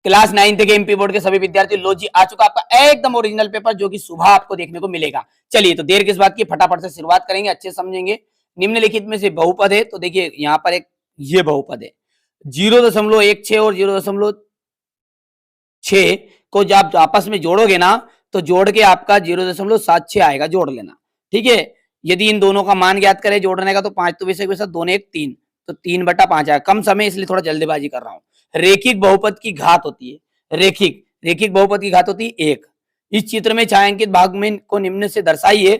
Class 9th के MP board के सभी विद्यार्थी लो जी आ चुका आपका एकदम ओरिजिनल पेपर जो कि सुबह आपको देखने को मिलेगा। चलिए तो देर किस बात की, फटाफट से शुरुआत करेंगे, अच्छे समझेंगे। निम्नलिखित में से बहुपद है, तो देखिए यहाँ पर एक ये बहुपद है 0.16 और 0.6 को जब आप आपस में जोड़ोगे ना तो जोड़ के आपका 0.76 आएगा, जोड़ लेना। ठीक है, यदि इन दोनों का मान ज्ञात करें जोड़ने का तो 5 तो वैसे वैसे 2 ने 1 3, तो 3/5 आएगा। कम समय इसलिए थोड़ा जल्दीबाजी कर रहा हूँ। रेखिक बहुपद की घात होती है, रेखिक बहुपद की घात होती है 1। इस चित्र में छायांकित भाग में को निम्न से दर्शाइए।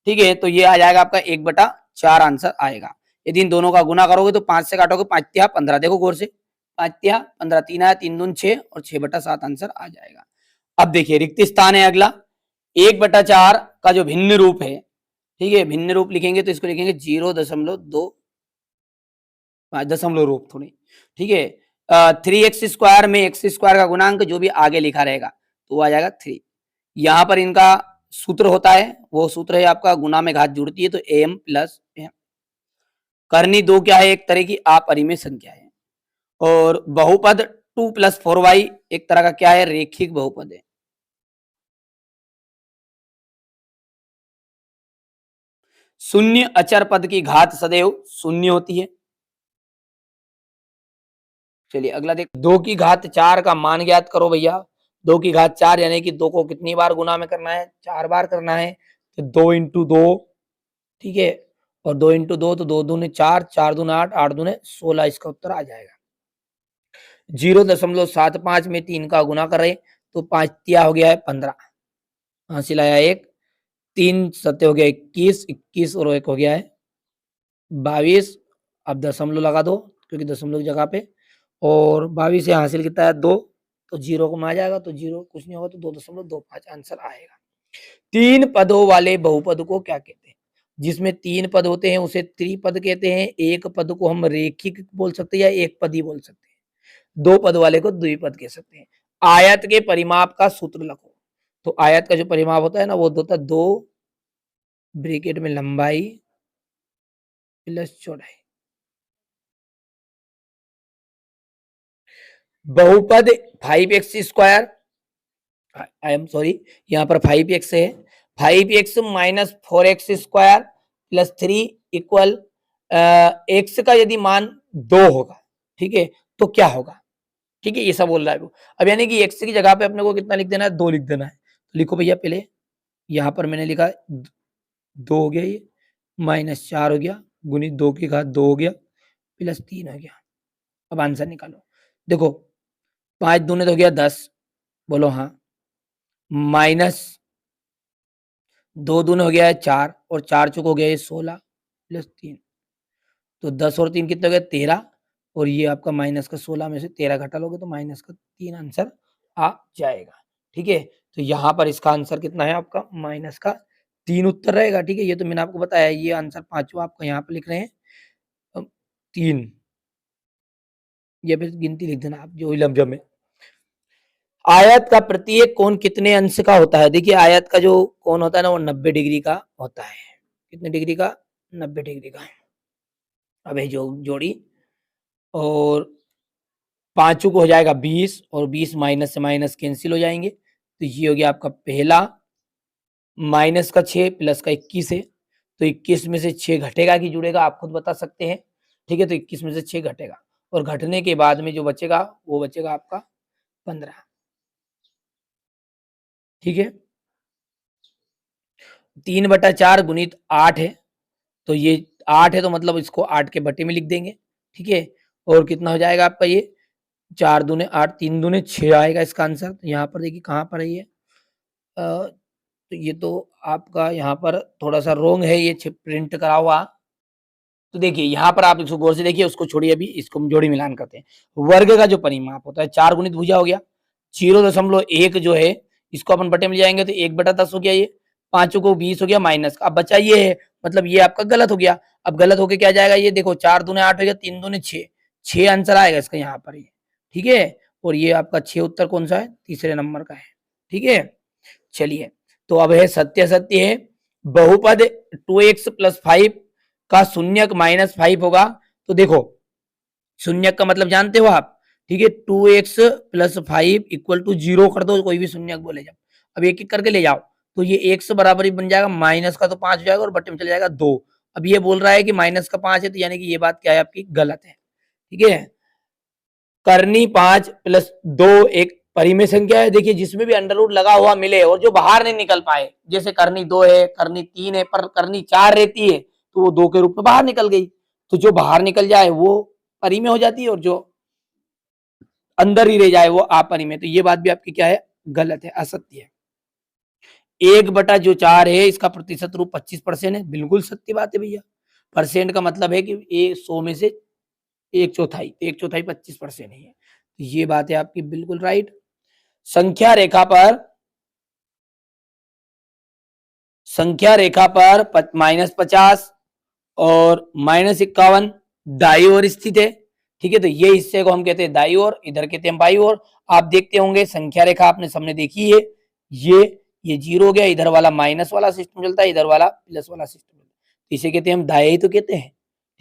ठीक है, तो ये आ जाएगा आपका 1/4 आंसर आएगा। यदि इन दोनों का गुना करोगे तो 5 से काटोगे 5 तिया 15, देखो गौर से 5 तिया 15, 3 आया 3 दून 6 और 6/7 आंसर आ जाएगा। अब देखिए रिक्त स्थान है अगला 1/4 का जो भिन्न रूप है। ठीक है, भिन्न रूप लिखेंगे तो इसको लिखेंगे 0.2 दशमलव रूप थोड़ी। ठीक है, 3x² में x² का गुणांक जो भी आगे लिखा रहेगा तो वो आ जाएगा 3। यहाँ पर इनका सूत्र होता है, वो सूत्र है आपका गुना में घात जुड़ती है तो am प्लस m। करनी 2 क्या है, एक तरह की अपरिमेय संख्या है। और बहुपद 2 + 4y एक तरह का क्या है, रेखिक बहुपद है। शून्य अचर पद की घात सदैव शून्य होती है। चलिए अगला देख, 2 की घात 4 का मान ज्ञात करो भैया। 2 की घात 4 यानी कि 2 को कितनी बार गुना में करना है, 4 बार करना है, तो 2 × 2। ठीक है, और 2 × 2 तो 2 दूने 4, 4 दूने 8, 8 दूने 16, इसका उत्तर आ जाएगा। 0.75 में 3 का गुना कर रहे तो 5 तिया हो गया है 15, हासिल आया 1, 3 सत्ते हो गया 21, 21 और 1 हो गया है 22। अब दशमलव लगा दो क्योंकि दशमलव की जगह पे, और 22 से हासिल कितना है 2, तो 0 को में आ जाएगा, तो 0 कुछ नहीं होगा तो 2.25 आंसर आएगा। 3 पदों वाले बहुपद को क्या कहते हैं? जिसमें 3 पद होते हैं उसे त्रिपद कहते हैं। एक पद को हम रेखिक बोल सकते हैं या एक पदी बोल सकते हैं। 2 पद वाले को द्विपद कह सकते हैं। आयत के परिमाप का सूत्र लिखो। तो आयत का जो परिमाप होता है ना वो होता है 2 ब्रैकेट में लंबाई प्लस चौड़ाई। बहुपद 5x², आई एम सॉरी, यहाँ पर 5x है, 5x - 4x² + 3 इक्वल x का यदि मान 2 होगा, ठीक है, तो क्या होगा? ठीक है, ये सब बोल रहा है वो। अब यानी कि x की जगह पे अपने को कितना लिख देना है, 2 लिख देना है। तो लिखो भैया, पहले यहाँ पर मैंने लिखा 2 हो गया, ये -4 हो गया, गुणित 2 की घात 2 हो गया, प्लस 3 हो गया। अब आंसर निकालो। देखो 5 दूने तो हो गया 10, बोलो हाँ, माइनस 2 दूने हो गया है 4 और 4 चौक हो गया है 16 प्लस 3, तो 10 और 3 कितने हो गया 13, और ये आपका माइनस का 16 में से 13 घटा लोगे तो माइनस का 3 आंसर आ जाएगा। ठीक है, तो यहाँ पर इसका आंसर कितना है आपका, माइनस का 3 उत्तर रहेगा। ठीक है, ये तो मैंने आपको बताया, ये आंसर पांचवा आपका यहाँ पर लिख रहे हैं 3, ये फिर गिनती लिख देना आप जो लमजम है। आयत का प्रत्येक कोण कितने अंश का होता है? देखिए आयत का जो कोण होता है ना वो 90 डिग्री का होता है। कितने डिग्री का? 90 डिग्री का। अब ये जो जोड़ी, और पांचों को हो जाएगा 20, और 20 माइनस से माइनस कैंसिल हो जाएंगे, तो ये हो गया आपका पहला, माइनस का 6 प्लस का 21 है, तो 21 में से 6 घटेगा कि जुड़ेगा आप खुद बता सकते हैं। ठीक है, तो 21 में से 6 घटेगा, और घटने के बाद में जो बचेगा वो बचेगा आपका 15। ठीक है, 3/4 गुणित 8 है, तो ये 8 है तो मतलब इसको 8 के बटे में लिख देंगे। ठीक है, और कितना हो जाएगा आपका ये 4 दूने 8, 3 दूने 6 आएगा इसका आंसर। तो यहाँ पर देखिए कहाँ पर है ये, तो ये तो आपका यहाँ पर थोड़ा सा रोंग है, ये प्रिंट करा हुआ। तो देखिए यहाँ पर आप इसको गौर से देखिए, उसको छोड़िए, अभी इसको हम जोड़ी मिलान करते हैं। वर्ग का जो परिमाप होता है 4 गुणित भुजा हो गया, 0.1 जो है इसको अपन बटे में ले जाएंगे तो 1/10 हो गया, ये 5 को 20 हो गया माइनस का, अब बचा ये है, मतलब ये आपका गलत हो गया। अब गलत होके क्या जाएगा, ये देखो 4 दूने 8 हो गया, 3 दूने 6, 6 आंसर आएगा इसका यहाँ पर ये। ठीक है, और ये आपका 6 उत्तर कौन सा है, तीसरे नंबर का है। ठीक है, चलिए तो अब है सत्य सत्य है, बहुपद 2x + 5 का शून्यक -5 होगा। तो देखो शून्यक का मतलब जानते हो आप, ठीक है, 2x प्लस 5 इक्वल टू 0 कर दो, कोई भी शून्य बोले जब। अब एक एक करके ले जाओ, तो ये x बराबर ही बन जाएगा, माइनस का तो 5 हो जाएगा और बटे में चले जाएगा 2। अब ये बोल रहा है कि माइनस का 5 है, तो यानी कि ये बात क्या है आपकी, गलत है। ठीक है, करनी 5 प्लस 2 एक परिमेय संख्या है। देखिए जिसमें भी अंडर रूट लगा हुआ मिले और जो बाहर नहीं निकल पाए, जैसे करनी 2 है, करनी 3 है, पर करनी 4 रहती है तो वो 2 के रूप में बाहर निकल गई, तो जो बाहर निकल जाए वो परिमेय हो जाती है और जो अंदर ही रह जाए वो अपरिमेय। तो ये बात भी आपकी क्या है, गलत है, असत्य है। 1/4 है, इसका प्रतिशत रूप 25% है, बिल्कुल सत्य बात है भैया। परसेंट का मतलब है कि ये 100 में से 1/4, 1/4 25% है। तो ये बात है आपकी बिल्कुल राइट। संख्या रेखा पर -50 और -51 दाई ओर स्थित है। ठीक है, तो ये हिस्से को हम कहते हैं दाई ओर, इधर कहते हैं बाई ओर। आप देखते होंगे संख्या रेखा आपने सामने देखी है, ये 0 हो गया, इधर वाला माइनस वाला सिस्टम चलता है, इधर वाला प्लस वाला सिस्टम, इसे कहते हैं हम दाई तो कहते हैं।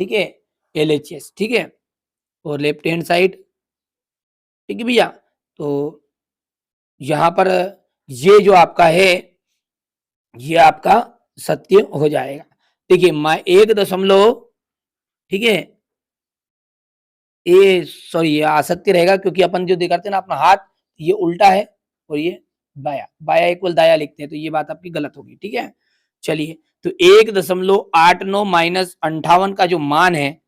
ठीक है, LHS। ठीक है, और लेफ्ट हैंड साइड, ठीक है भैया। तो यहाँ पर ये जो आपका है, ये आपका सत्य हो जाएगा। देखिए 1 ठीक है, ये सॉरी ये असत्य रहेगा, क्योंकि अपन जो दिखाते हैं ना अपना हाथ, ये उल्टा है और ये बाया, बाया इक्वल दाया लिखते हैं, तो ये बात आपकी गलत होगी। ठीक है, चलिए, तो 1.89 माइनस 58 का जो मान है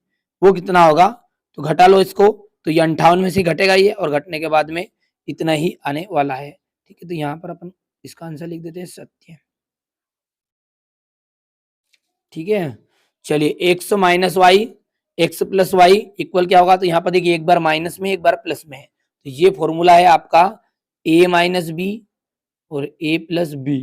वो कितना होगा, तो घटा लो इसको, तो ये 58 में से घटेगा ये, और घटने के बाद में इतना ही आने वाला है। ठीक है, तो यहाँ पर अपन इसका आंसर लिख देते हैं सत्य। ठीक है, चलिए x minus Y X plus Y equal क्या होगा, तो यहाँ पर देखिए एक बार माइनस में एक बार प्लस में है, तो ये फॉर्मूला है आपका a माइनस बी और a plus B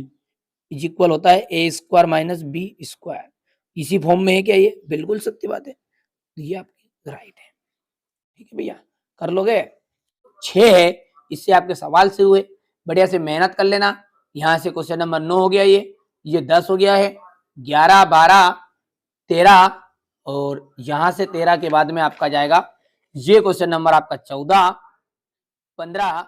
is equal होता है A square minus B square. इसी फॉर्म में है क्या, ये बिल्कुल सत्य बात है, तो ये आपकी राइट है। ठीक है भैया, कर लोगे। 6 है, इससे आपके सवाल से हुए, बढ़िया से मेहनत कर लेना। यहाँ से क्वेश्चन नंबर 9 हो गया, ये 10 हो गया है, 11 12 13, और यहां से 13 के बाद में आपका जाएगा ये क्वेश्चन नंबर आपका 14 15